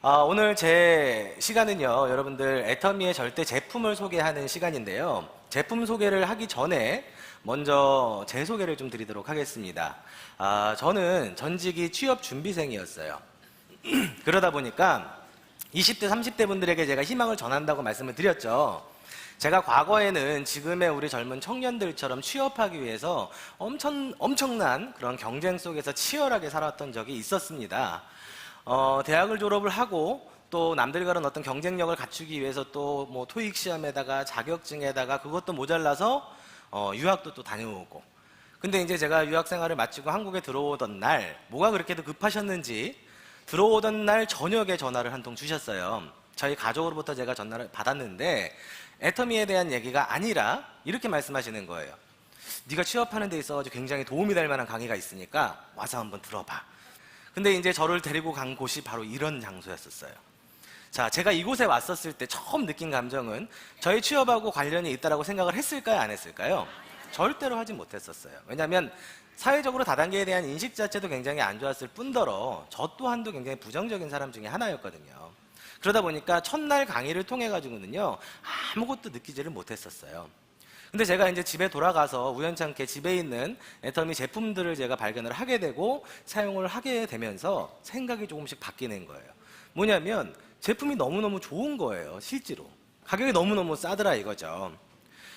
오늘 제 시간은요, 여러분들 애터미의 절대 제품을 소개하는 시간인데요. 제품 소개를 하기 전에 먼저 제 소개를 좀 드리도록 하겠습니다. 저는 전직이 취업 준비생이었어요. 그러다 보니까 20대, 30대 분들에게 제가 희망을 전한다고 말씀을 드렸죠. 제가 과거에는 지금의 우리 젊은 청년들처럼 취업하기 위해서 엄청난 그런 경쟁 속에서 치열하게 살았던 적이 있었습니다. 대학을 졸업을 하고 또 남들과는 어떤 경쟁력을 갖추기 위해서 또 뭐 토익 시험에다가 자격증에다가 그것도 모자라서 유학도 또 다녀오고. 근데 이제 제가 유학 생활을 마치고 한국에 들어오던 날 뭐가 그렇게도 급하셨는지 들어오던 날 저녁에 전화를 한 통 주셨어요. 저희 가족으로부터 제가 전화를 받았는데 애터미에 대한 얘기가 아니라 이렇게 말씀하시는 거예요. 네가 취업하는 데 있어 굉장히 도움이 될 만한 강의가 있으니까 와서 한번 들어봐. 근데 이제 저를 데리고 간 곳이 바로 이런 장소였었어요. 자, 제가 이곳에 왔었을 때 처음 느낀 감정은 저희 취업하고 관련이 있다라고 생각을 했을까요, 안 했을까요? 절대로 하지 못했었어요. 왜냐하면 사회적으로 다단계에 대한 인식 자체도 굉장히 안 좋았을 뿐더러 저 또한도 굉장히 부정적인 사람 중에 하나였거든요. 그러다 보니까 첫날 강의를 통해 가지고는요, 아무것도 느끼지를 못했었어요. 근데 제가 이제 집에 돌아가서 우연찮게 집에 있는 애터미 제품들을 제가 발견을 하게 되고 사용을 하게 되면서 생각이 조금씩 바뀌는 거예요. 뭐냐면 제품이 너무너무 좋은 거예요, 실제로. 가격이 너무너무 싸더라 이거죠.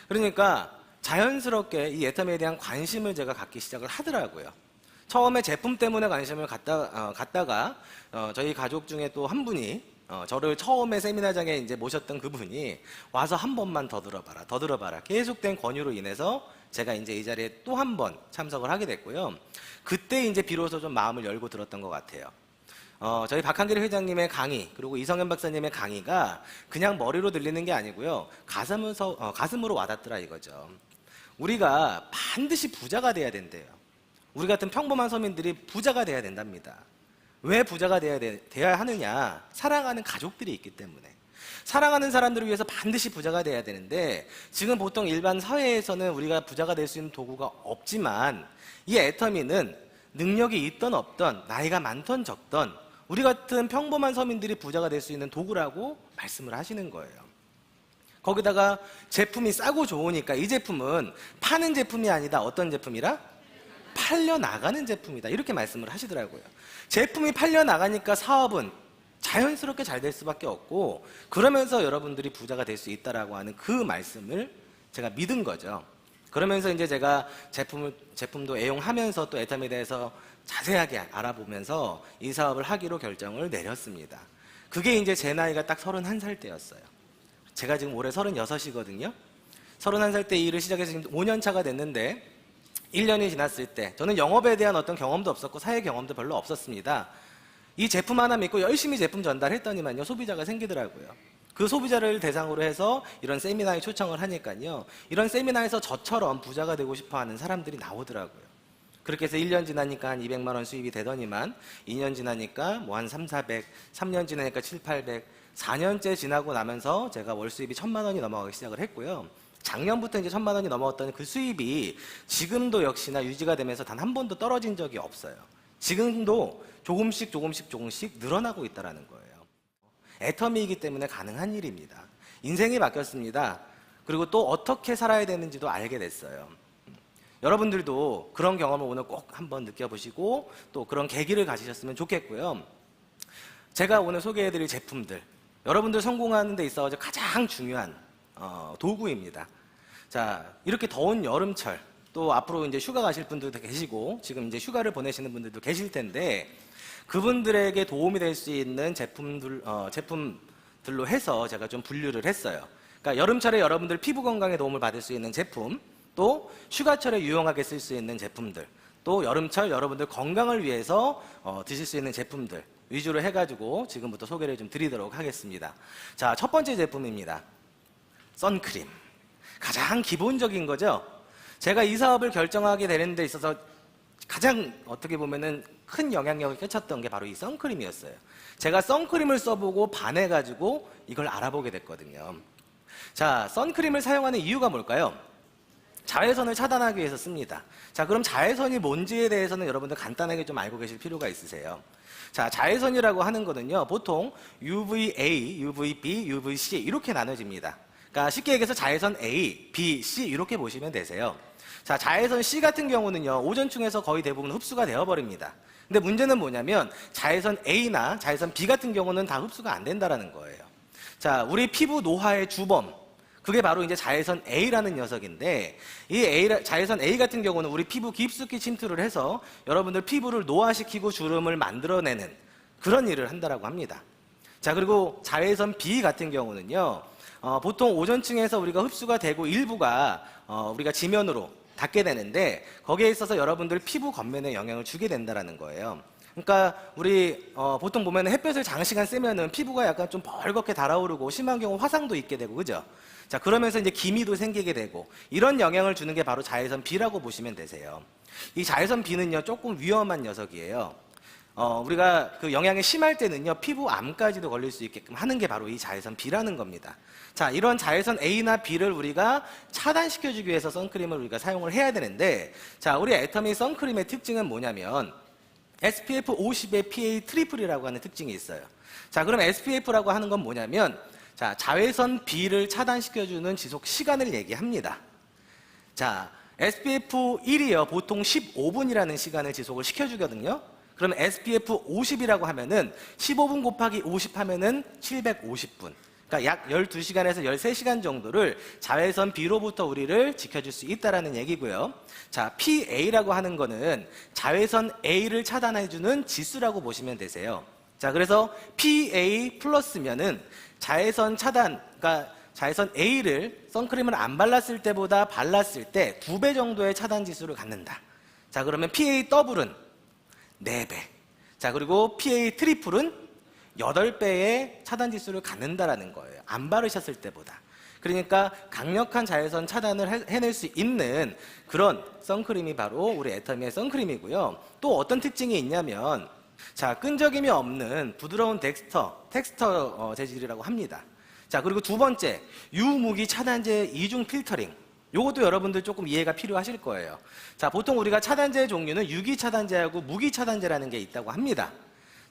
그러니까 자연스럽게 이 애터미에 대한 관심을 제가 갖기 시작을 하더라고요. 처음에 제품 때문에 관심을 갖다가 저희 가족 중에 또 한 분이 저를 처음에 세미나장에 이제 모셨던 그분이 와서 한 번만 더 들어봐라, 더 들어봐라. 계속된 권유로 인해서 제가 이제 이 자리에 또 한 번 참석을 하게 됐고요. 그때 이제 비로소 좀 마음을 열고 들었던 것 같아요. 저희 박한길 회장님의 강의, 그리고 이성현 박사님의 강의가 그냥 머리로 들리는 게 아니고요. 가슴으로 와닿더라 이거죠. 우리가 반드시 부자가 돼야 된대요. 우리 같은 평범한 서민들이 부자가 돼야 된답니다. 왜 부자가 돼야 하느냐? 사랑하는 가족들이 있기 때문에. 사랑하는 사람들을 위해서 반드시 부자가 돼야 되는데 지금 보통 일반 사회에서는 우리가 부자가 될 수 있는 도구가 없지만 이 애터미는 능력이 있던 없던 나이가 많던 적던 우리 같은 평범한 서민들이 부자가 될 수 있는 도구라고 말씀을 하시는 거예요. 거기다가 제품이 싸고 좋으니까 이 제품은 파는 제품이 아니다. 어떤 제품이라? 팔려나가는 제품이다. 이렇게 말씀을 하시더라고요. 제품이 팔려나가니까 사업은 자연스럽게 잘 될 수밖에 없고 그러면서 여러분들이 부자가 될 수 있다라고 하는 그 말씀을 제가 믿은 거죠. 그러면서 이제 제가 제품도 애용하면서 또 애터미에 대해서 자세하게 알아보면서 이 사업을 하기로 결정을 내렸습니다. 그게 이제 제 나이가 딱 31살 때였어요. 제가 지금 올해 36이거든요. 31살 때 이 일을 시작해서 지금 5년 차가 됐는데 1년이 지났을 때 저는 영업에 대한 어떤 경험도 없었고 사회 경험도 별로 없었습니다. 이 제품 하나 믿고 열심히 제품 전달했더니만요, 소비자가 생기더라고요. 그 소비자를 대상으로 해서 이런 세미나에 초청을 하니까요, 이런 세미나에서 저처럼 부자가 되고 싶어하는 사람들이 나오더라고요. 그렇게 해서 1년 지나니까 한 200만 원 수입이 되더니만 2년 지나니까 뭐 한 300, 400, 3년 지나니까 700, 800, 4년째 지나고 나면서 제가 월 수입이 1000만 원이 넘어가기 시작을 했고요. 작년부터 이제 1000만 원이 넘어갔던 그 수입이 지금도 역시나 유지가 되면서 단 한 번도 떨어진 적이 없어요. 지금도 조금씩 늘어나고 있다는 거예요. 애터미이기 때문에 가능한 일입니다. 인생이 바뀌었습니다. 그리고 또 어떻게 살아야 되는지도 알게 됐어요. 여러분들도 그런 경험을 오늘 꼭 한번 느껴보시고 또 그런 계기를 가지셨으면 좋겠고요. 제가 오늘 소개해드릴 제품들, 여러분들 성공하는 데 있어서 가장 중요한 도구입니다. 자, 이렇게 더운 여름철, 또 앞으로 이제 휴가 가실 분들도 계시고 지금 이제 휴가를 보내시는 분들도 계실 텐데 그분들에게 도움이 될 수 있는 제품들로 해서 제가 좀 분류를 했어요. 그러니까 여름철에 여러분들 피부 건강에 도움을 받을 수 있는 제품, 또 휴가철에 유용하게 쓸 수 있는 제품들, 또 여름철 여러분들 건강을 위해서 드실 수 있는 제품들 위주로 해가지고 지금부터 소개를 좀 드리도록 하겠습니다. 자, 첫 번째 제품입니다. 선크림. 가장 기본적인 거죠. 제가 이 사업을 결정하게 되는 데 있어서 가장 어떻게 보면은 큰 영향력을 끼쳤던 게 바로 이 선크림이었어요. 제가 선크림을 써보고 반해가지고 이걸 알아보게 됐거든요. 자, 선크림을 사용하는 이유가 뭘까요? 자외선을 차단하기 위해서 씁니다. 자, 그럼 자외선이 뭔지에 대해서는 여러분들 간단하게 좀 알고 계실 필요가 있으세요. 자, 자외선이라고 하는 거는요, 보통 UVA, UVB, UVC 이렇게 나눠집니다. 그러니까 쉽게 얘기해서 자외선 A, B, C 이렇게 보시면 되세요. 자, 자외선 C 같은 경우는요, 오존층에서 거의 대부분 흡수가 되어버립니다. 근데 문제는 뭐냐면 자외선 A나 자외선 B 같은 경우는 다 흡수가 안 된다는 거예요. 자, 우리 피부 노화의 주범, 그게 바로 이제 자외선 A라는 녀석인데, 자외선 A 같은 경우는 우리 피부 깊숙이 침투를 해서 여러분들 피부를 노화시키고 주름을 만들어내는 그런 일을 한다고 합니다. 자, 그리고 자외선 B 같은 경우는요, 보통 오존층에서 우리가 흡수가 되고 일부가 우리가 지면으로 닿게 되는데, 거기에 있어서 여러분들 피부 겉면에 영향을 주게 된다는 거예요. 그러니까 우리 보통 보면 햇볕을 장시간 쐬면은 피부가 약간 좀 벌겋게 달아오르고 심한 경우 화상도 있게 되고, 그죠? 자, 그러면서 이제 기미도 생기게 되고 이런 영향을 주는 게 바로 자외선 B라고 보시면 되세요. 이 자외선 B는요, 조금 위험한 녀석이에요. 우리가 그 영향이 심할 때는요, 피부암까지도 걸릴 수 있게끔 하는 게 바로 이 자외선 B라는 겁니다. 자, 이런 자외선 A나 B를 우리가 차단시켜주기 위해서 선크림을 우리가 사용을 해야 되는데, 자, 우리 애터미 선크림의 특징은 뭐냐면 SPF 50의 PA 트리플이라고 하는 특징이 있어요. 자, 그럼 SPF라고 하는 건 뭐냐면, 자, 자외선 B를 차단시켜주는 지속 시간을 얘기합니다. 자, SPF 1이요, 보통 15분이라는 시간을 지속을 시켜주거든요. 그러면 SPF 50이라고 하면은 15분 곱하기 50 하면은 750분. 그러니까 약 12시간에서 13시간 정도를 자외선 B로부터 우리를 지켜줄 수 있다는 얘기고요. 자, PA라고 하는 거는 자외선 A를 차단해주는 지수라고 보시면 되세요. 자, 그래서 PA 플러스면은 자외선 차단, 그러니까 자외선 A를 선크림을 안 발랐을 때보다 발랐을 때 2배 정도의 차단 지수를 갖는다. 자, 그러면 PA 더블은 4배. 자, 그리고 PA 트리플은 8배의 차단 지수를 갖는다라는 거예요. 안 바르셨을 때보다. 그러니까 강력한 자외선 차단을 해낼 수 있는 그런 선크림이 바로 우리 애터미의 선크림이고요. 또 어떤 특징이 있냐면, 자, 끈적임이 없는 부드러운 텍스처 재질이라고 합니다. 자, 그리고 두 번째, 유무기 차단제 이중 필터링. 요것도 여러분들 조금 이해가 필요하실 거예요. 자, 보통 우리가 차단제 종류는 유기 차단제하고 무기 차단제라는 게 있다고 합니다.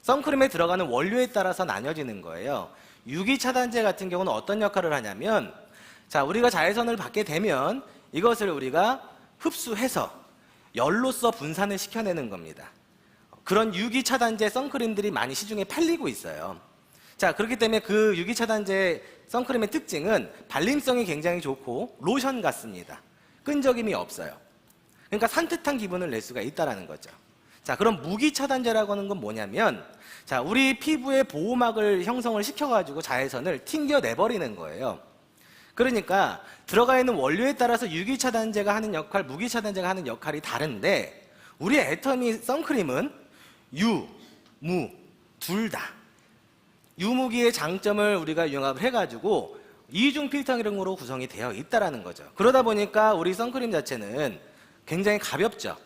선크림에 들어가는 원료에 따라서 나뉘어지는 거예요. 유기 차단제 같은 경우는 어떤 역할을 하냐면, 자, 우리가 자외선을 받게 되면 이것을 우리가 흡수해서 열로서 분산을 시켜내는 겁니다. 그런 유기 차단제 선크림들이 많이 시중에 팔리고 있어요. 자, 그렇기 때문에 그 유기 차단제 선크림의 특징은 발림성이 굉장히 좋고 로션 같습니다. 끈적임이 없어요. 그러니까 산뜻한 기분을 낼 수가 있다는 거죠. 자, 그럼 무기 차단제라고 하는 건 뭐냐면, 자, 우리 피부의 보호막을 형성을 시켜가지고 자외선을 튕겨내버리는 거예요. 그러니까 들어가 있는 원료에 따라서 유기 차단제가 하는 역할, 무기 차단제가 하는 역할이 다른데, 우리 애터미 선크림은 유, 무 둘 다 유무기의 장점을 우리가 융합을 해가지고 이중 필터링으로 구성이 되어 있다는 거죠. 그러다 보니까 우리 선크림 자체는 굉장히 가볍죠.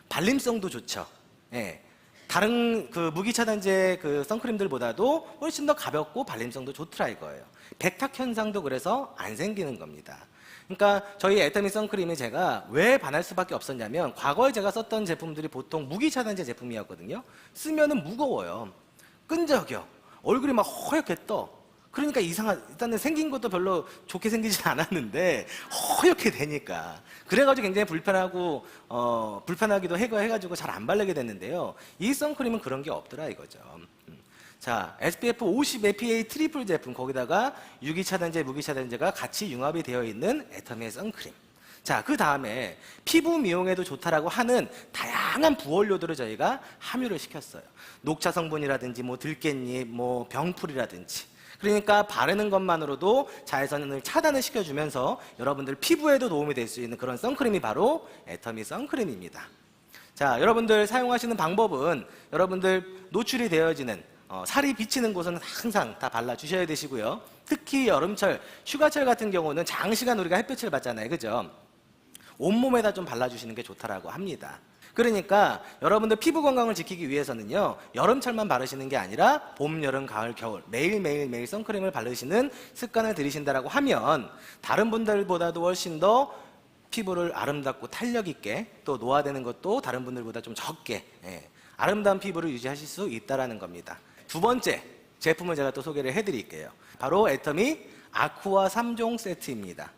발림성도 좋죠. 예. 다른 그 무기 차단제 그 선크림들보다도 훨씬 더 가볍고 발림성도 좋더라 이거예요. 백탁 현상도 그래서 안 생기는 겁니다. 그러니까 저희 애터미 선크림이 제가 왜 반할 수밖에 없었냐면, 과거에 제가 썼던 제품들이 보통 무기 차단제 제품이었거든요. 쓰면은 무거워요. 끈적여. 얼굴이 막 허옇게 떠. 그러니까 일단은 생긴 것도 별로 좋게 생기진 않았는데 허옇게 되니까. 그래가지고 굉장히 불편하기도 해가지고 잘 안 바르게 됐는데요. 이 선크림은 그런 게 없더라 이거죠. 자, SPF 50의 PA 트리플 제품, 거기다가 유기 차단제, 무기 차단제가 같이 융합이 되어 있는 애터미의 선크림. 자, 그 다음에 피부 미용에도 좋다라고 하는 다양한 부원료들을 저희가 함유를 시켰어요. 녹차 성분이라든지 뭐 들깻잎, 뭐 병풀이라든지. 그러니까 바르는 것만으로도 자외선을 차단을 시켜주면서 여러분들 피부에도 도움이 될 수 있는 그런 선크림이 바로 애터미 선크림입니다. 자, 여러분들 사용하시는 방법은 여러분들 노출이 되어지는 살이 비치는 곳은 항상 다 발라주셔야 되시고요. 특히 여름철, 휴가철 같은 경우는 장시간 우리가 햇볕을 받잖아요. 그죠? 온몸에다 좀 발라주시는 게 좋다라고 합니다. 그러니까 여러분들 피부 건강을 지키기 위해서는요, 여름철만 바르시는 게 아니라 봄, 여름, 가을, 겨울 매일 선크림을 바르시는 습관을 들이신다라고 하면 다른 분들보다도 훨씬 더 피부를 아름답고 탄력 있게, 또 노화되는 것도 다른 분들보다 좀 적게 아름다운 피부를 유지하실 수 있다는 겁니다. 두 번째 제품을 제가 또 소개를 해드릴게요. 바로 애터미 아쿠아 3종 세트입니다.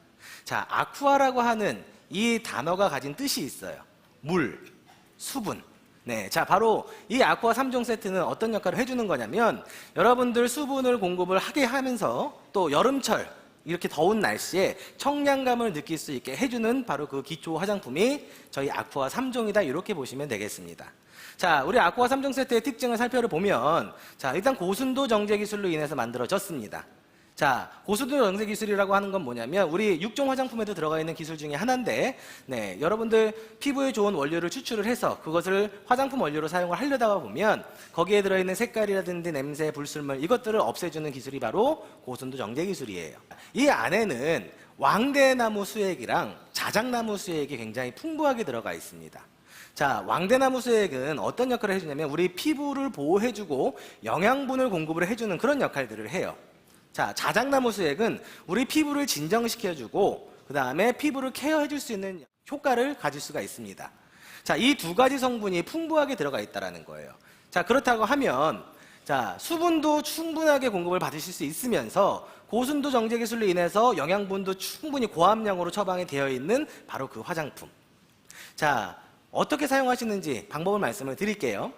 자, 아쿠아라고 하는 이 단어가 가진 뜻이 있어요. 물, 수분. 자, 바로 이 아쿠아 3종 세트는 어떤 역할을 해주는 거냐면, 여러분들 수분을 공급을 하게 하면서 또 여름철 이렇게 더운 날씨에 청량감을 느낄 수 있게 해주는 바로 그 기초 화장품이 저희 아쿠아 3종이다, 이렇게 보시면 되겠습니다. 자, 우리 아쿠아 3종 세트의 특징을 살펴보면, 자, 일단 고순도 정제 기술로 인해서 만들어졌습니다. 자, 고순도 정제 기술이라고 하는 건 뭐냐면, 우리 6종 화장품에도 들어가 있는 기술 중에 하나인데, 여러분들 피부에 좋은 원료를 추출을 해서 그것을 화장품 원료로 사용을 하려다가 보면 거기에 들어있는 색깔이라든지 냄새, 불순물, 이것들을 없애주는 기술이 바로 고순도 정제 기술이에요. 이 안에는 왕대나무 수액이랑 자작나무 수액이 굉장히 풍부하게 들어가 있습니다. 자, 왕대나무 수액은 어떤 역할을 해주냐면, 우리 피부를 보호해주고 영양분을 공급을 해주는 그런 역할들을 해요. 자, 자작나무 수액은 우리 피부를 진정시켜주고 그 다음에 피부를 케어해줄 수 있는 효과를 가질 수가 있습니다. 자, 이 두 가지 성분이 풍부하게 들어가 있다는 거예요. 자, 그렇다고 하면, 자, 수분도 충분하게 공급을 받으실 수 있으면서 고순도 정제 기술로 인해서 영양분도 충분히 고함량으로 처방이 되어 있는 바로 그 화장품. 자, 어떻게 사용하시는지 방법을 말씀을 드릴게요.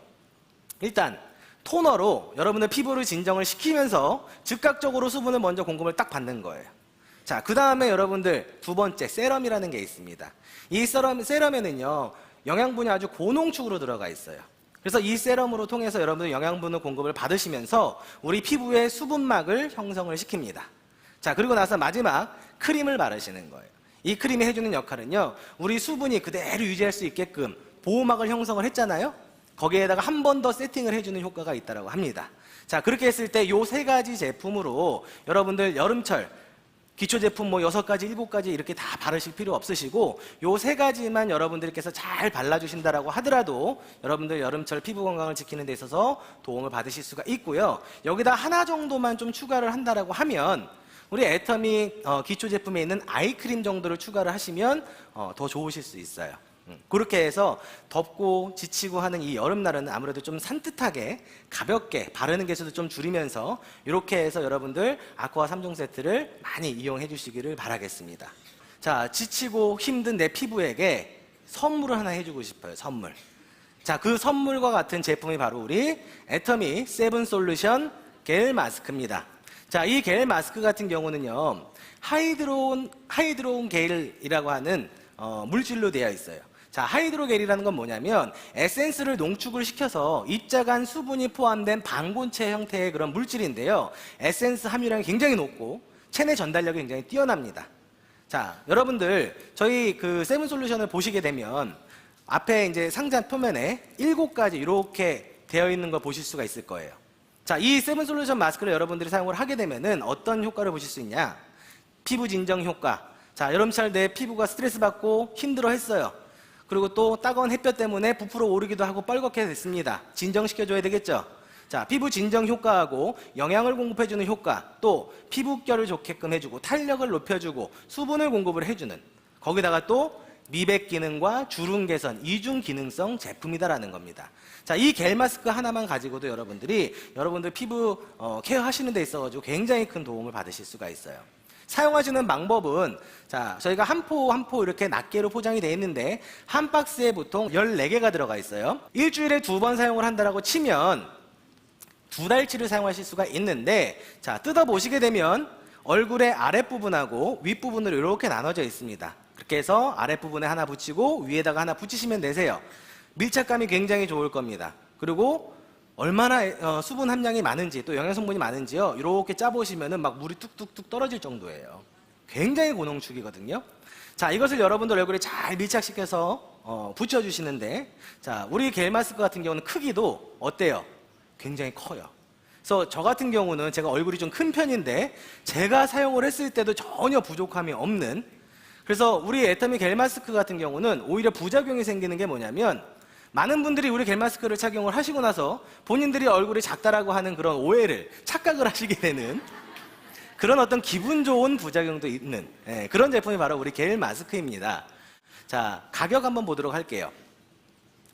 일단 토너로 여러분의 피부를 진정을 시키면서 즉각적으로 수분을 먼저 공급을 딱 받는 거예요. 자, 그 다음에 여러분들 두 번째 세럼이라는 게 있습니다. 이 세럼에는요, 영양분이 아주 고농축으로 들어가 있어요. 그래서 이 세럼으로 통해서 여러분들 영양분을 공급을 받으시면서 우리 피부의 수분막을 형성을 시킵니다. 자, 그리고 나서 마지막 크림을 바르시는 거예요. 이 크림이 해주는 역할은요, 우리 수분이 그대로 유지할 수 있게끔 보호막을 형성을 했잖아요. 거기에다가 한 번 더 세팅을 해주는 효과가 있다고 합니다. 자, 그렇게 했을 때 요 세 가지 제품으로 여러분들 여름철 기초 제품 뭐 6가지, 7가지 이렇게 다 바르실 필요 없으시고, 요 세 가지만 여러분들께서 잘 발라주신다라고 하더라도 여러분들 여름철 피부 건강을 지키는 데 있어서 도움을 받으실 수가 있고요. 여기다 하나 정도만 좀 추가를 한다라고 하면, 우리 애터미 기초 제품에 있는 아이크림 정도를 추가를 하시면 더 좋으실 수 있어요. 그렇게 해서 덥고 지치고 하는 이 여름날은 아무래도 좀 산뜻하게 가볍게 바르는 개수도 좀 줄이면서 이렇게 해서 여러분들 아쿠아 3종 세트를 많이 이용해 주시기를 바라겠습니다. 자, 지치고 힘든 내 피부에게 선물을 하나 해주고 싶어요. 선물. 자, 그 선물과 같은 제품이 바로 우리 애터미 세븐 솔루션 겔 마스크입니다. 자, 이 겔 마스크 같은 경우는요, 하이드로온 겔이라고 하는 물질로 되어 있어요. 자, 하이드로겔이라는 건 뭐냐면 에센스를 농축을 시켜서 입자간 수분이 포함된 방곤체 형태의 그런 물질인데요. 에센스 함유량이 굉장히 높고 체내 전달력이 굉장히 뛰어납니다. 자, 여러분들 저희 그 세븐 솔루션을 보시게 되면 앞에 이제 상자 표면에 7가지 이렇게 되어 있는 걸 보실 수가 있을 거예요. 자, 이 세븐 솔루션 마스크를 여러분들이 사용을 하게 되면은 어떤 효과를 보실 수 있냐? 피부 진정 효과. 자, 여름철 내 피부가 스트레스 받고 힘들어 했어요. 그리고 또 따가운 햇볕 때문에 부풀어 오르기도 하고 뻘겋게 됐습니다. 진정시켜줘야 되겠죠? 자, 피부 진정 효과하고 영양을 공급해주는 효과, 또 피부결을 좋게끔 해주고 탄력을 높여주고 수분을 공급을 해주는, 거기다가 또 미백 기능과 주름 개선, 이중 기능성 제품이다라는 겁니다. 자, 이 겔 마스크 하나만 가지고도 여러분들 피부 케어하시는 데 있어가지고 굉장히 큰 도움을 받으실 수가 있어요. 사용하시는 방법은, 자, 저희가 한 포 이렇게 낱개로 포장이 되어 있는데 한 박스에 보통 14개가 들어가 있어요. 일주일에 2번 사용을 한다라고 치면 2달치를 사용하실 수가 있는데, 자, 뜯어보시게 되면 얼굴의 아랫부분하고 윗부분으로 이렇게 나눠져 있습니다. 그렇게 해서 아랫부분에 하나 붙이고 위에다가 하나 붙이시면 되세요. 밀착감이 굉장히 좋을 겁니다. 그리고 얼마나 수분 함량이 많은지 또 영양성분이 많은지요, 이렇게 짜보시면은 막 물이 뚝뚝뚝 떨어질 정도예요. 굉장히 고농축이거든요. 자, 이것을 여러분들 얼굴에 잘 밀착시켜서 붙여주시는데, 자, 우리 겔 마스크 같은 경우는 크기도 어때요? 굉장히 커요. 그래서 저 같은 경우는 제가 얼굴이 좀 큰 편인데 제가 사용을 했을 때도 전혀 부족함이 없는, 그래서 우리 애터미 겔 마스크 같은 경우는 오히려 부작용이 생기는 게 뭐냐면, 많은 분들이 우리 겔 마스크를 착용을 하시고 나서 본인들이 얼굴이 작다라고 하는 그런 오해를, 착각을 하시게 되는 그런 어떤 기분 좋은 부작용도 있는 그런 제품이 바로 우리 겔 마스크입니다. 자, 가격 한번 보도록 할게요.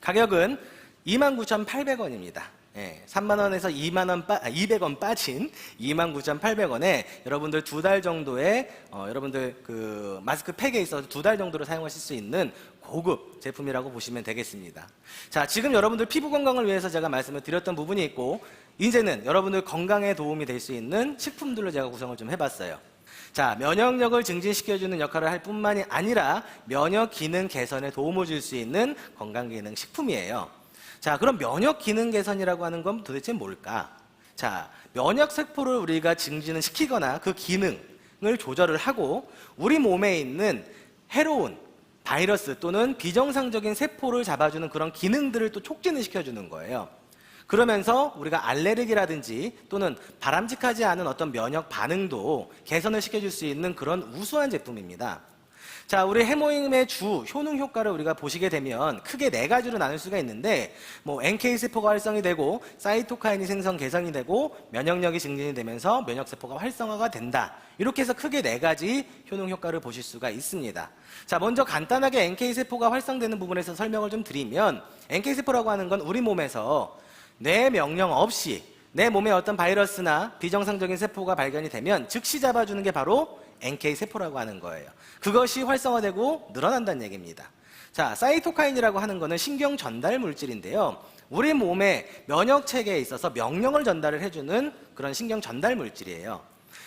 가격은 29,800원입니다. 예, 3만원에서 200원 빠진 29,800원에 여러분들 2달 정도의 여러분들 그 마스크 팩에 있어서 2달 정도로 사용하실 수 있는 고급 제품이라고 보시면 되겠습니다. 자, 지금 여러분들 피부 건강을 위해서 제가 말씀을 드렸던 부분이 있고, 이제는 여러분들 건강에 도움이 될 수 있는 식품들로 제가 구성을 좀 해봤어요. 자, 면역력을 증진시켜주는 역할을 할 뿐만이 아니라 면역 기능 개선에 도움을 줄 수 있는 건강기능 식품이에요. 자, 그럼 면역 기능 개선이라고 하는 건 도대체 뭘까? 자, 면역 세포를 우리가 증진을 시키거나 그 기능을 조절을 하고 우리 몸에 있는 해로운 바이러스 또는 비정상적인 세포를 잡아주는 그런 기능들을 또 촉진을 시켜주는 거예요. 그러면서 우리가 알레르기라든지 또는 바람직하지 않은 어떤 면역 반응도 개선을 시켜줄 수 있는 그런 우수한 제품입니다. 자, 우리 해모임의 주 효능 효과를 우리가 보시게 되면 크게 4가지로 나눌 수가 있는데, 뭐 NK세포가 활성이 되고 사이토카인이 생성 개선이 되고 면역력이 증진이 되면서 면역세포가 활성화가 된다. 이렇게 해서 크게 4가지 효능 효과를 보실 수가 있습니다. 자, 먼저 간단하게 NK세포가 활성되는 부분에서 설명을 좀 드리면, NK세포라고 하는 건 우리 몸에서 내 명령 없이 내 몸에 어떤 바이러스나 비정상적인 세포가 발견이 되면 즉시 잡아주는 게 바로 NK세포라고 하는 거예요. 그것이 활성화되고 늘어난다는 얘기입니다. 자, 사이토카인이라고 하는 거는 신경 전달 물질인데요. 우리 몸의 면역 체계에 있어서 명령을 전달을 해주는 그런 신경 전달 물질이에요.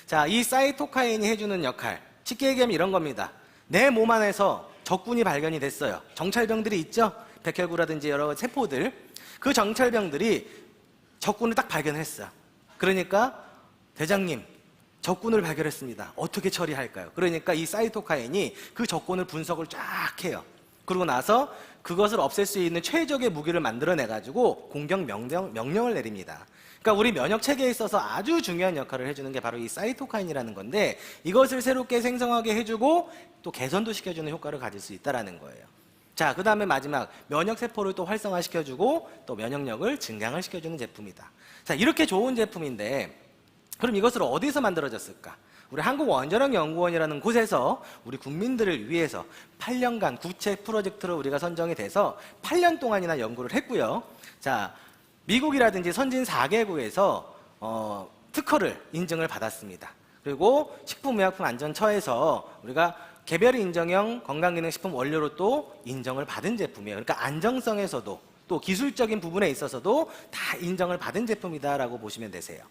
자, 이 사이토카인이 해주는 역할, 쉽게 얘기하면 이런 겁니다. 내 몸 안에서 적군이 발견이 됐어요. 정찰병들이 있죠? 백혈구라든지 여러 세포들. 그 정찰병들이 적군을 딱 발견했어. 그러니까 대장님, 적군을 발견했습니다. 어떻게 처리할까요? 그러니까 이 사이토카인이 그 적군을 분석을 쫙 해요. 그러고 나서 그것을 없앨 수 있는 최적의 무기를 만들어내가지고 공격 명령을 내립니다. 그러니까 우리 면역 체계에 있어서 아주 중요한 역할을 해주는 게 바로 이 사이토카인이라는 건데, 이것을 새롭게 생성하게 해주고 또 개선도 시켜주는 효과를 가질 수 있다는 거예요. 자, 그 다음에 마지막 면역세포를 또 활성화시켜주고 또 면역력을 증강을 시켜주는 제품이다. 자, 이렇게 좋은 제품인데 그럼 이것을 어디서 만들어졌을까? 우리 한국원자력연구원이라는 곳에서 우리 국민들을 위해서 8년간 구체 프로젝트로 우리가 선정이 돼서 8년 동안이나 연구를 했고요. 자, 미국이라든지 선진 4개국에서 특허를 인증을 받았습니다. 그리고 식품의약품안전처에서 우리가 개별 인정형 건강기능식품 원료로 또 인정을 받은 제품이에요. 그러니까 안정성에서도 또 기술적인 부분에 있어서도 다 인정을 받은 제품이다라고 보시면 되세요.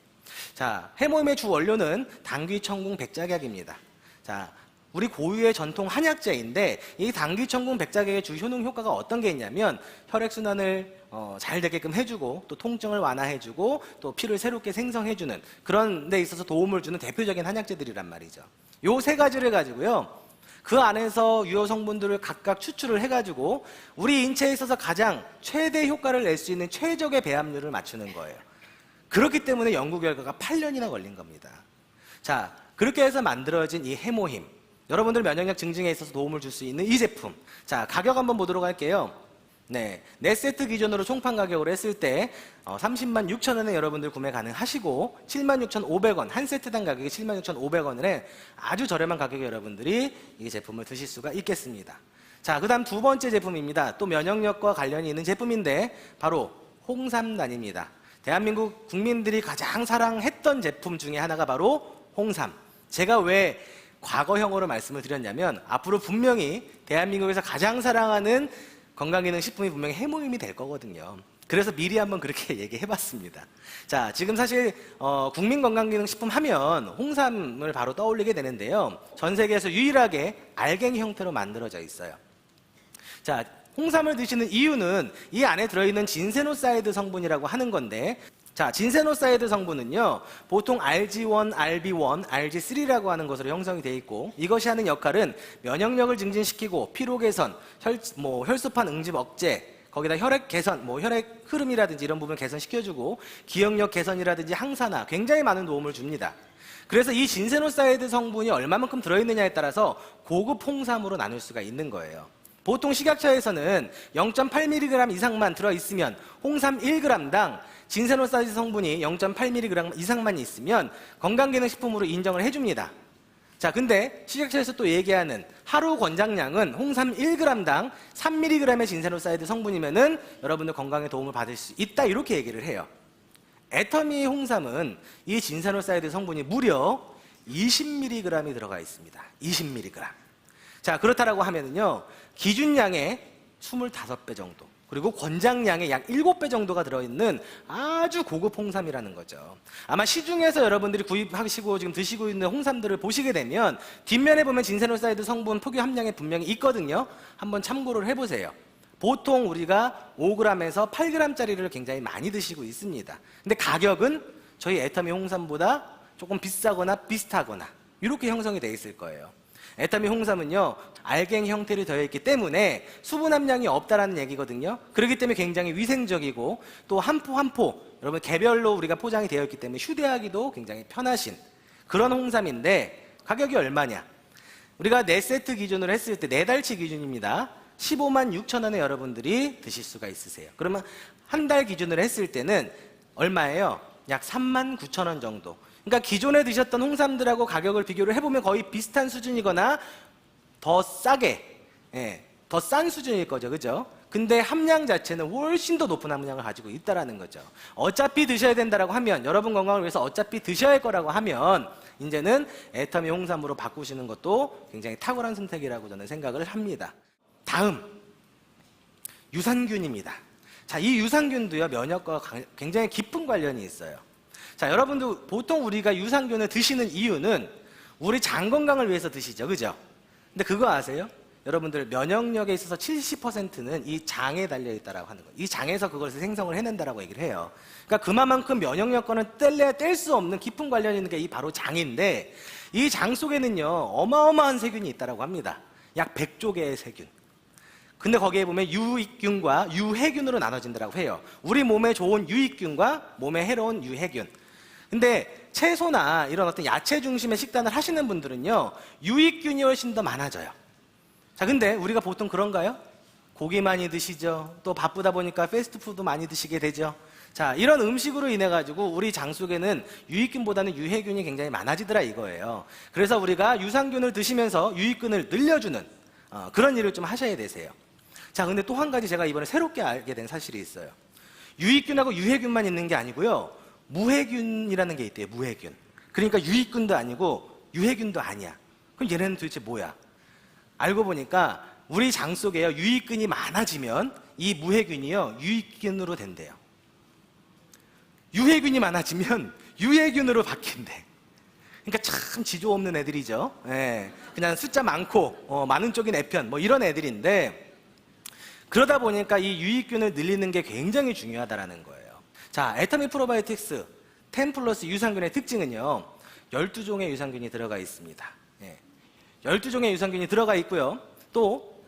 자, 해모임의 주 원료는 당귀청궁 백작약입니다. 자, 우리 고유의 전통 한약재인데 이 당귀청궁 백작약의 주 효능 효과가 어떤 게 있냐면 혈액순환을 잘 되게끔 해주고 또 통증을 완화해주고 또 피를 새롭게 생성해주는 그런 데 있어서 도움을 주는 대표적인 한약재들이란 말이죠. 요 3가지를 가지고요. 그 안에서 유효 성분들을 각각 추출을 해가지고 우리 인체에 있어서 가장 최대 효과를 낼 수 있는 최적의 배합률을 맞추는 거예요. 그렇기 때문에 연구 결과가 8년이나 걸린 겁니다. 자, 그렇게 해서 만들어진 이 해모힘, 여러분들 면역력 증진에 있어서 도움을 줄 수 있는 이 제품. 자, 가격 한번 보도록 할게요. 네, 4세트 기준으로 총판 가격으로 했을 때 30만 6천 원에 여러분들 구매 가능하시고 76,500원, 한 세트당 가격이 76,500원에 아주 저렴한 가격에 여러분들이 이 제품을 드실 수가 있겠습니다. 자, 그 다음 2번째 제품입니다. 또 면역력과 관련이 있는 제품인데 바로 홍삼단입니다. 대한민국 국민들이 가장 사랑했던 제품 중에 하나가 바로 홍삼. 제가 왜 과거형으로 말씀을 드렸냐면 앞으로 분명히 대한민국에서 가장 사랑하는 건강기능식품이 분명히 해모임이 될 거거든요. 그래서 미리 한번 그렇게 얘기해봤습니다. 자, 지금 사실 국민건강기능식품 하면 홍삼을 바로 떠올리게 되는데요. 전 세계에서 유일하게 알갱이 형태로 만들어져 있어요. 자, 홍삼을 드시는 이유는 이 안에 들어있는 진세노사이드 성분이라고 하는 건데, 자, 진세노사이드 성분은요, 보통 RG1, RB1, RG3라고 하는 것으로 형성이 되어 있고, 이것이 하는 역할은 면역력을 증진시키고 피로 개선, 혈소판 응집 억제, 거기다 혈액 개선, 혈액 흐름이라든지 이런 부분 개선시켜주고 기억력 개선이라든지 항산화, 굉장히 많은 도움을 줍니다. 그래서 이 진세노사이드 성분이 얼마만큼 들어있느냐에 따라서 고급 홍삼으로 나눌 수가 있는 거예요. 보통 식약처에서는 0.8mg 이상만 들어있으면 홍삼 1g당 진세노사이드 성분이 0.8mg 이상만 있으면 건강기능식품으로 인정을 해줍니다. 자, 근데 식약처에서 또 얘기하는 하루 권장량은 홍삼 1g당 3mg의 진세노사이드 성분이면은 여러분들 건강에 도움을 받을 수 있다, 이렇게 얘기를 해요. 애터미 홍삼은 이 진세노사이드 성분이 무려 20mg이 들어가 있습니다. 20mg. 자, 그렇다라고 하면은요, 기준량의 25배 정도, 그리고 권장량의 약 7배 정도가 들어있는 아주 고급 홍삼이라는 거죠. 아마 시중에서 여러분들이 구입하시고 지금 드시고 있는 홍삼들을 보시게 되면 뒷면에 보면 진세노사이드 성분 포규 함량이 분명히 있거든요. 한번 참고를 해보세요. 보통 우리가 5g에서 8g짜리를 굉장히 많이 드시고 있습니다. 근데 가격은 저희 애터미 홍삼보다 조금 비싸거나 비슷하거나 이렇게 형성이 되어 있을 거예요. 애터미 홍삼은요, 알갱이 형태로 되어 있기 때문에 수분 함량이 없다라는 얘기거든요. 그렇기 때문에 굉장히 위생적이고, 또 한 포 한 포 여러분 개별로 우리가 포장이 되어 있기 때문에 휴대하기도 굉장히 편하신 그런 홍삼인데, 가격이 얼마냐? 우리가 4세트 기준으로 했을 때 4달치 기준입니다. 156,000원에 여러분들이 드실 수가 있으세요. 그러면 한 달 기준으로 했을 때는 얼마예요? 약 39,000원 정도. 그러니까 기존에 드셨던 홍삼들하고 가격을 비교를 해보면 거의 비슷한 수준이거나 더 싸게, 더 싼 수준일 거죠, 그죠? 근데 함량 자체는 훨씬 더 높은 함량을 가지고 있다라는 거죠. 어차피 드셔야 된다라고 하면, 여러분 건강을 위해서 어차피 드셔야 할 거라고 하면 이제는 애터미 홍삼으로 바꾸시는 것도 굉장히 탁월한 선택이라고 저는 생각을 합니다. 다음, 유산균입니다. 자, 이 유산균도요, 면역과 굉장히 깊은 관련이 있어요. 자, 여러분도 보통 우리가 유산균을 드시는 이유는 우리 장 건강을 위해서 드시죠, 그죠? 근데 그거 아세요? 여러분들 면역력에 있어서 70%는 이 장에 달려있다라고 하는 거예요. 이 장에서 그것을 생성을 해낸다라고 얘기를 해요. 그러니까 그만큼 면역력과는 뗄래야 뗄 수 없는 깊은 관련이 있는 게 이 바로 장인데, 이 장 속에는요, 어마어마한 세균이 있다라고 합니다. 약 100조 개의 세균. 근데 거기에 보면 유익균과 유해균으로 나눠진다고 해요. 우리 몸에 좋은 유익균과 몸에 해로운 유해균. 근데 채소나 이런 어떤 야채 중심의 식단을 하시는 분들은요, 유익균이 훨씬 더 많아져요. 자, 근데 우리가 보통 그런가요? 고기 많이 드시죠. 또 바쁘다 보니까 패스트푸드 많이 드시게 되죠. 자, 이런 음식으로 인해 가지고 우리 장 속에는 유익균보다는 유해균이 굉장히 많아지더라 이거예요. 그래서 우리가 유산균을 드시면서 유익균을 늘려주는 그런 일을 좀 하셔야 되세요. 자, 근데 또 한 가지 제가 이번에 새롭게 알게 된 사실이 있어요. 유익균하고 유해균만 있는 게 아니고요, 무해균이라는 게 있대요. 무해균. 그러니까 유익균도 아니고 유해균도 아니야. 그럼 얘네는 도대체 뭐야? 알고 보니까 우리 장 속에요, 유익균이 많아지면 이 무해균이요, 유익균으로 된대요. 유해균이 많아지면 유해균으로 바뀐대. 그러니까 참 지조 없는 애들이죠. 그냥 숫자 많고 많은 쪽인 애편 뭐 이런 애들인데, 그러다 보니까 이 유익균을 늘리는 게 굉장히 중요하다라는 거예요. 자, 애터미 프로바이오틱스 10 플러스 유산균의 특징은요, 12종의 유산균이 들어가 있습니다. 12종의 유산균이 들어가 있고요, 또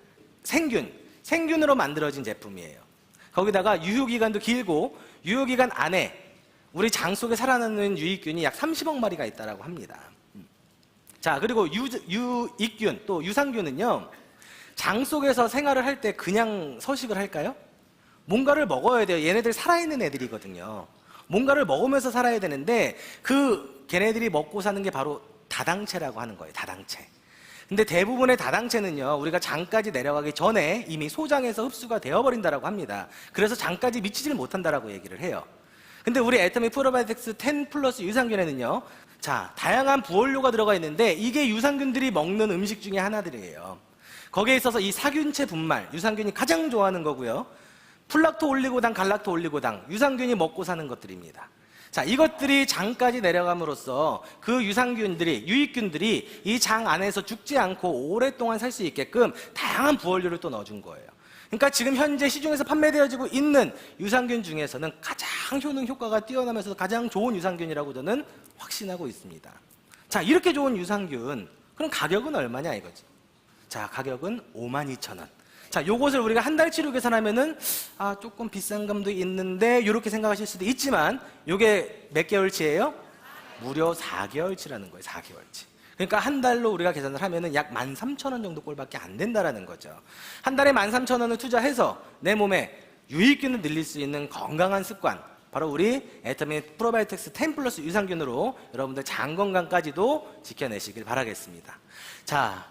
생균으로 만들어진 제품이에요. 거기다가 유효기간도 길고, 유효기간 안에 우리 장 속에 살아나는 유익균이 약 30억 마리가 있다고 합니다. 자, 그리고 유익균, 또 유산균은요, 장 속에서 생활을 할 때 그냥 서식을 할까요? 뭔가를 먹어야 돼요. 얘네들 살아있는 애들이거든요. 뭔가를 먹으면서 살아야 되는데, 걔네들이 먹고 사는 게 바로 다당체라고 하는 거예요. 다당체. 근데 대부분의 다당체는요, 우리가 장까지 내려가기 전에 이미 소장에서 흡수가 되어버린다라고 합니다. 그래서 장까지 미치질 못한다라고 얘기를 해요. 근데 우리 애터미 프로바이오틱스 10 플러스 유산균에는요, 자, 다양한 부원료가 들어가 있는데 이게 유산균들이 먹는 음식 중에 하나들이에요. 거기에 있어서 이 사균체 분말, 유산균이 가장 좋아하는 거고요, 플락토 올리고당, 갈락토 올리고당, 유산균이 먹고 사는 것들입니다. 자, 이것들이 장까지 내려감으로써 그 유산균들이, 유익균들이 이 장 안에서 죽지 않고 오랫동안 살 수 있게끔 다양한 부원료를 또 넣어준 거예요. 그러니까 지금 현재 시중에서 판매되어지고 있는 유산균 중에서는 가장 효과가 뛰어나면서 가장 좋은 유산균이라고 저는 확신하고 있습니다. 자, 이렇게 좋은 유산균, 그럼 가격은 얼마냐 이거지. 자, 가격은 52,000원. 자, 요것을 우리가 한 달치로 계산하면은 조금 비싼 감도 있는데 이렇게 생각하실 수도 있지만, 요게 몇 개월치예요? 무려 4개월치라는 거예요. 4개월치. 그러니까 한 달로 우리가 계산을 하면은 약 13,000원 정도 꼴밖에 안 된다라는 거죠. 한 달에 13,000원을 투자해서 내 몸에 유익균을 늘릴 수 있는 건강한 습관, 바로 우리 애터미 프로바이오틱스 10 플러스 유산균으로 여러분들 장 건강까지도 지켜내시길 바라겠습니다. 자,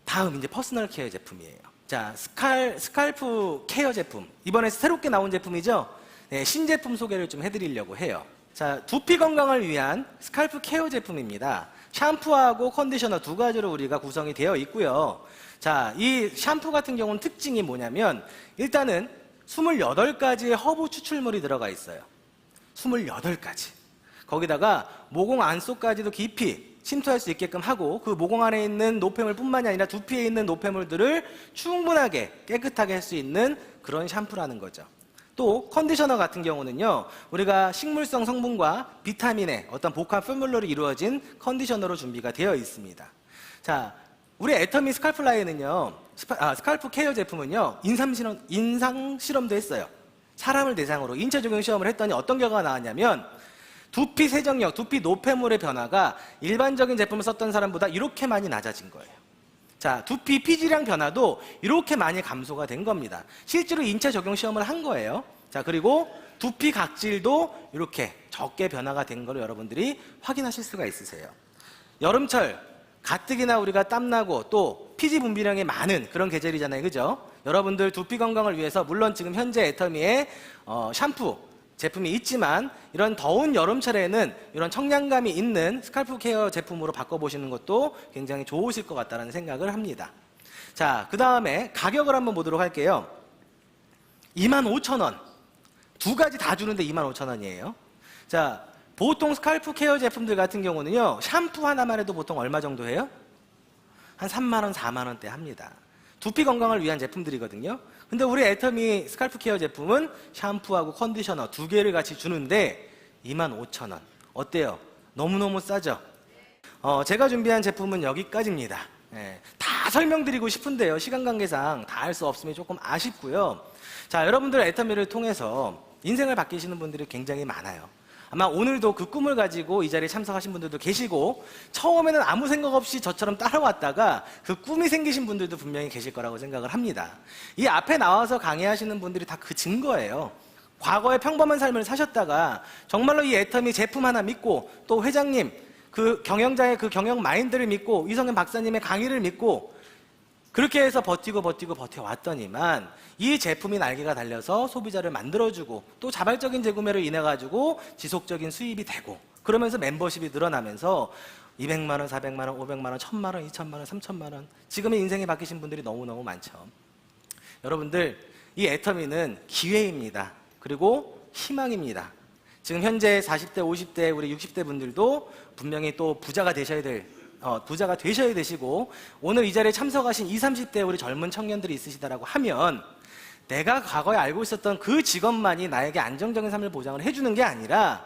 다음 이제 퍼스널 케어 제품이에요. 자, 스칼프 케어 제품. 이번에 새롭게 나온 제품이죠? 네, 신제품 소개를 좀 해드리려고 해요. 자, 두피 건강을 위한 스칼프 케어 제품입니다. 샴푸하고 컨디셔너 두 가지로 우리가 구성이 되어 있고요. 자, 이 샴푸 같은 경우는 특징이 뭐냐면 일단은 28가지의 허브 추출물이 들어가 있어요. 28가지. 거기다가 모공 안쪽까지도 깊이 침투할 수 있게끔 하고 그 모공 안에 있는 노폐물뿐만이 아니라 두피에 있는 노폐물들을 충분하게 깨끗하게 할 수 있는 그런 샴푸라는 거죠. 또 컨디셔너 같은 경우는요, 우리가 식물성 성분과 비타민의 어떤 복합 포뮬러로 이루어진 컨디셔너로 준비가 되어 있습니다. 자, 우리 애터미 스칼프 라인은요, 스칼프 케어 제품은요, 인상 실험도 했어요. 사람을 대상으로 인체 적용 시험을 했더니 어떤 결과가 나왔냐면 두피 세정력, 두피 노폐물의 변화가 일반적인 제품을 썼던 사람보다 이렇게 많이 낮아진 거예요. 자, 두피 피지량 변화도 이렇게 많이 감소가 된 겁니다. 실제로 인체 적용 시험을 한 거예요. 자, 그리고 두피 각질도 이렇게 적게 변화가 된 걸 여러분들이 확인하실 수가 있으세요. 여름철 가뜩이나 우리가 땀나고 또 피지 분비량이 많은 그런 계절이잖아요, 그죠? 여러분들 두피 건강을 위해서 물론 지금 현재 애터미의 샴푸 제품이 있지만 이런 더운 여름철에는 이런 청량감이 있는 스칼프 케어 제품으로 바꿔보시는 것도 굉장히 좋으실 것 같다는 생각을 합니다. 자, 그 다음에 가격을 한번 보도록 할게요. 25,000원. 두 가지 다 주는데 25,000원이에요. 자, 보통 스칼프 케어 제품들 같은 경우는요, 샴푸 하나만 해도 보통 얼마 정도 해요? 한 3만원, 4만원대 합니다. 두피 건강을 위한 제품들이거든요. 근데 우리 애터미 스칼프 케어 제품은 샴푸하고 컨디셔너 두 개를 같이 주는데 25,000원. 어때요? 너무너무 싸죠? 제가 준비한 제품은 여기까지입니다. 다 설명드리고 싶은데요, 시간 관계상 다 할 수 없으면 조금 아쉽고요. 자, 여러분들 애터미를 통해서 인생을 바뀌시는 분들이 굉장히 많아요. 아마 오늘도 그 꿈을 가지고 이 자리에 참석하신 분들도 계시고 처음에는 아무 생각 없이 저처럼 따라왔다가 그 꿈이 생기신 분들도 분명히 계실 거라고 생각을 합니다. 이 앞에 나와서 강의하시는 분들이 다 그 증거예요. 과거에 평범한 삶을 사셨다가 정말로 이 애터미 제품 하나 믿고 또 회장님 그 경영자의 그 경영 마인드를 믿고 이성현 박사님의 강의를 믿고 그렇게 해서 버텨왔더니만 이 제품이 날개가 달려서 소비자를 만들어주고 또 자발적인 재구매로 인해가지고 지속적인 수입이 되고 그러면서 멤버십이 늘어나면서 200만원, 400만원, 500만원, 1000만원, 2000만원, 3000만원 지금의 인생이 바뀌신 분들이 너무너무 많죠. 여러분들, 이 애터미는 기회입니다. 그리고 희망입니다. 지금 현재 40대, 50대, 우리 60대 분들도 분명히 또 부자가 되셔야 되시고 오늘 이 자리에 참석하신 20, 30대 우리 젊은 청년들이 있으시다라고 하면 내가 과거에 알고 있었던 그 직업만이 나에게 안정적인 삶을 보장을 해주는 게 아니라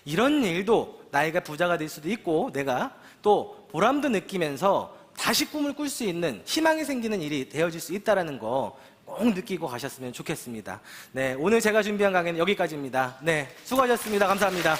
이런 일도 나이가 부자가 될 수도 있고 내가 또 보람도 느끼면서 다시 꿈을 꿀 수 있는 희망이 생기는 일이 되어질 수 있다는 거 꼭 느끼고 가셨으면 좋겠습니다. 네, 오늘 제가 준비한 강의는 여기까지입니다. 네, 수고하셨습니다. 감사합니다.